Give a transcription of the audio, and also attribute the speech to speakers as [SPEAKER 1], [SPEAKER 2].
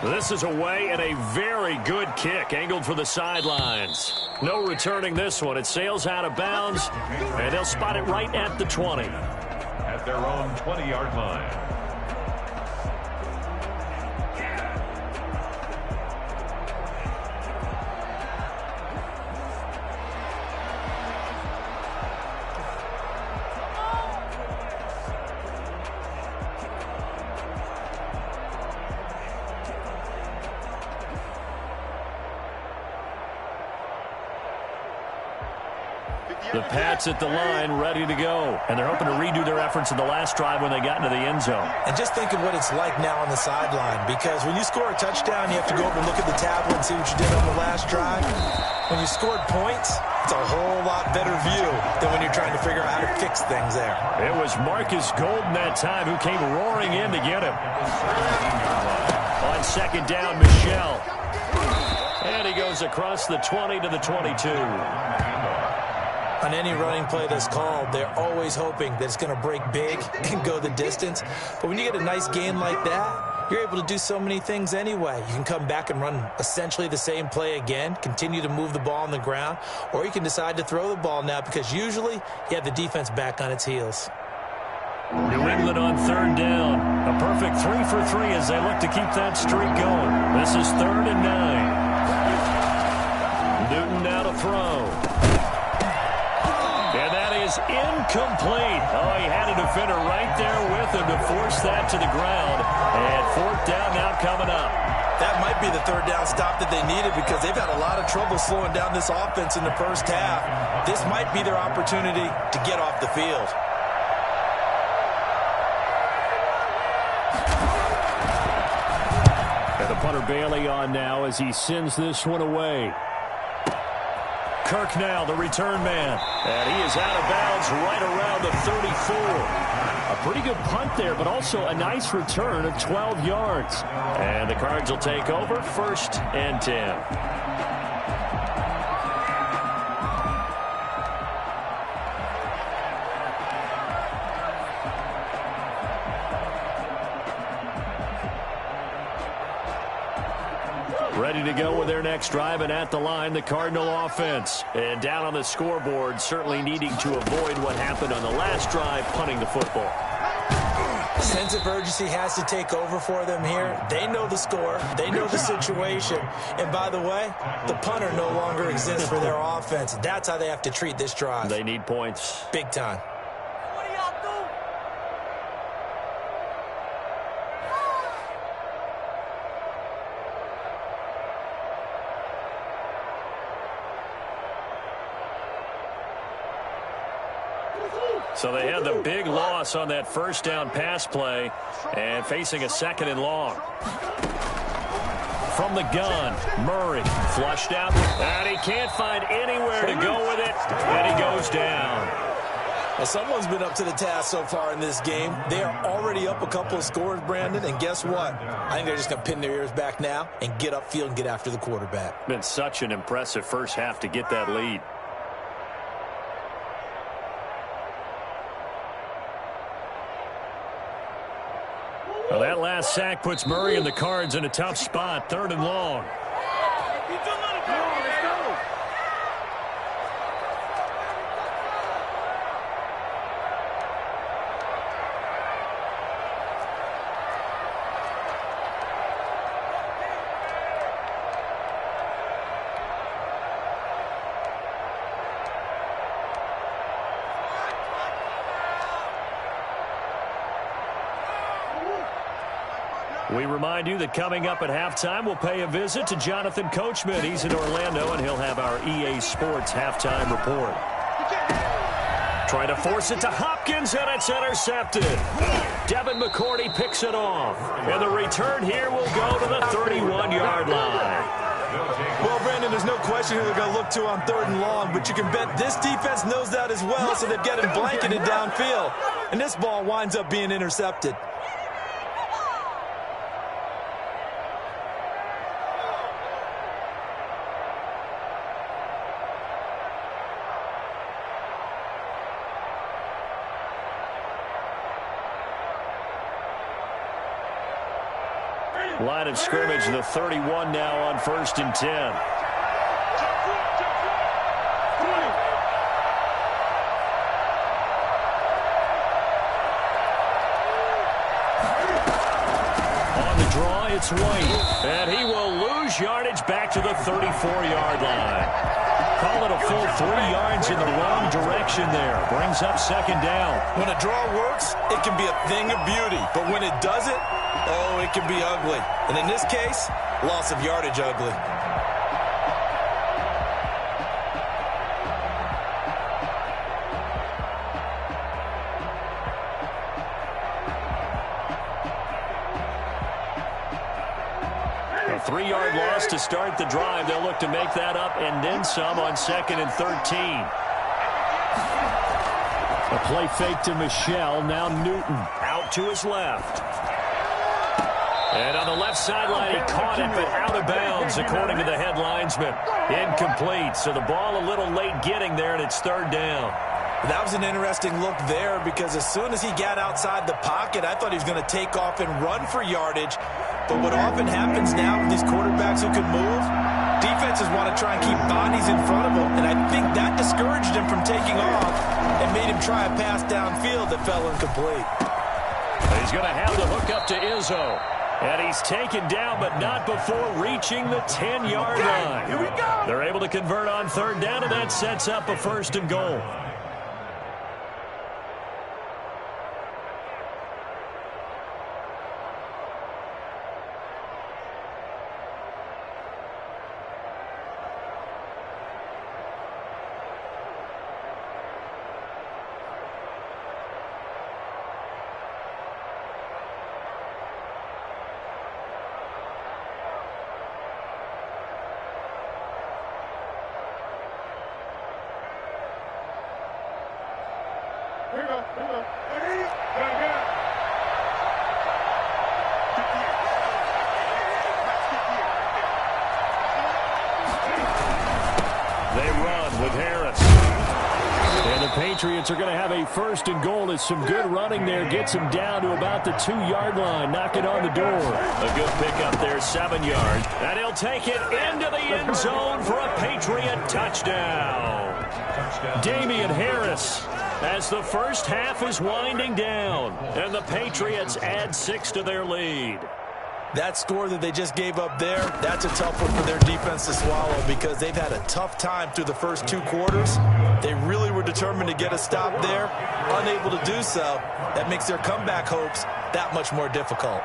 [SPEAKER 1] This is away and a very good kick angled for the sidelines. No returning this one. It sails out of bounds, and they'll spot it right at the 20.
[SPEAKER 2] At their own 20-yard line.
[SPEAKER 1] The Pats at the line, ready to go. And they're hoping to redo their efforts in the last drive when they got into the end zone.
[SPEAKER 3] And just think of what it's like now on the sideline, because when you score a touchdown, you have to go over and look at the tablet and see what you did on the last drive. When you scored points, it's a whole lot better view than when you're trying to figure out how to fix things there.
[SPEAKER 1] It was Marcus Golden that time who came roaring in to get him. On second down, Michel. And he goes across the 20 to the 22.
[SPEAKER 3] On any running play that's called, they're always hoping that it's going to break big and go the distance. But when you get a nice gain like that, you're able to do so many things anyway. You can come back and run essentially the same play again, continue to move the ball on the ground, or you can decide to throw the ball now because usually you have the defense back on its heels.
[SPEAKER 1] New England on third down. A perfect 3 for 3 as they look to keep that streak going. This is 3rd and 9. Newton now to throw. And that is incomplete. Oh, he had a defender right there with him to force that to the ground. And 4th down now coming up.
[SPEAKER 3] That might be the 3rd down stop that they needed because they've had a lot of trouble slowing down this offense in the first half. This might be their opportunity to get off the field.
[SPEAKER 1] And the punter Bailey on now as he sends this one away. Kirk now, the return man. And he is out of bounds right around the 34. A pretty good punt there, but also a nice return of 12 yards. And the Cards will take over 1st and 10. Ready to go with their next drive, and at the line, the Cardinal offense. And down on the scoreboard, certainly needing to avoid what happened on the last drive, punting the football.
[SPEAKER 3] Sense of urgency has to take over for them here. They know the score. They know the situation. And by the way, the punter no longer exists for their offense. That's how they have to treat this drive.
[SPEAKER 1] They need points.
[SPEAKER 3] Big time.
[SPEAKER 1] So they had the big loss on that first down pass play and facing a 2nd and long. From the gun, Murray flushed out, and he can't find anywhere to go with it, and he goes down.
[SPEAKER 3] Well, someone's been up to the task so far in this game. They are already up a couple of scores, Brandon, and guess what? I think they're just going to pin their ears back now and get upfield and get after the quarterback.
[SPEAKER 1] Been such an impressive first half to get that lead. Well, that last sack puts Murray and the Cards in a tough spot, 3rd and long. We remind you that coming up at halftime, we'll pay a visit to Jonathan Coachman. He's in Orlando, and he'll have our EA Sports halftime report. Trying to force it to Hopkins, and it's intercepted. Devin McCourty picks it off. And the return here will go to the 31-yard line.
[SPEAKER 3] Well, Brandon, there's no question who they're going to look to on 3rd and long, but you can bet this defense knows that as well, so they've got him blanketed downfield. And this ball winds up being intercepted.
[SPEAKER 1] Line of scrimmage, the 31 now on 1st and 10. On the draw, it's White. And he will lose yardage back to the 34-yard line. Call it a full 3 yards in the wrong direction there. Brings up 2nd down.
[SPEAKER 3] When a draw works, it can be a thing of beauty. But when it doesn't, oh, it can be ugly. And in this case, loss of yardage ugly.
[SPEAKER 1] A 3-yard loss to start the drive. They'll look to make that up and then some on 2nd and 13. A play fake to Michelle. Now Newton out to his left. And on the left sideline, he caught it, but out of bounds, according to the head linesman. Incomplete, so the ball a little late getting there, and it's 3rd down.
[SPEAKER 3] That was an interesting look there because as soon as he got outside the pocket, I thought he was going to take off and run for yardage. But what often happens now with these quarterbacks who can move, defenses want to try and keep bodies in front of them, and I think that discouraged him from taking off and made him try a pass downfield that fell incomplete.
[SPEAKER 1] He's going to have the hook up to Izzo. And he's taken down, but not before reaching the 10-yard line.
[SPEAKER 4] Here we go.
[SPEAKER 1] They're able to convert on 3rd down, and that sets up a 1st and goal.
[SPEAKER 4] Here we go.
[SPEAKER 1] They run with Harris. And the Patriots are going to have a 1st and goal as some good running there gets him down to about the 2-yard line, knocking on the door. A good pickup there, 7 yards. And he'll take it into the end zone for a Patriot touchdown. Damian Harris, as the first half is winding down, and the Patriots add 6 to their lead.
[SPEAKER 3] That score that they just gave up there, that's a tough one for their defense to swallow because they've had a tough time through the first 2 quarters. They really were determined to get a stop there, unable to do so. That makes their comeback hopes that much more difficult.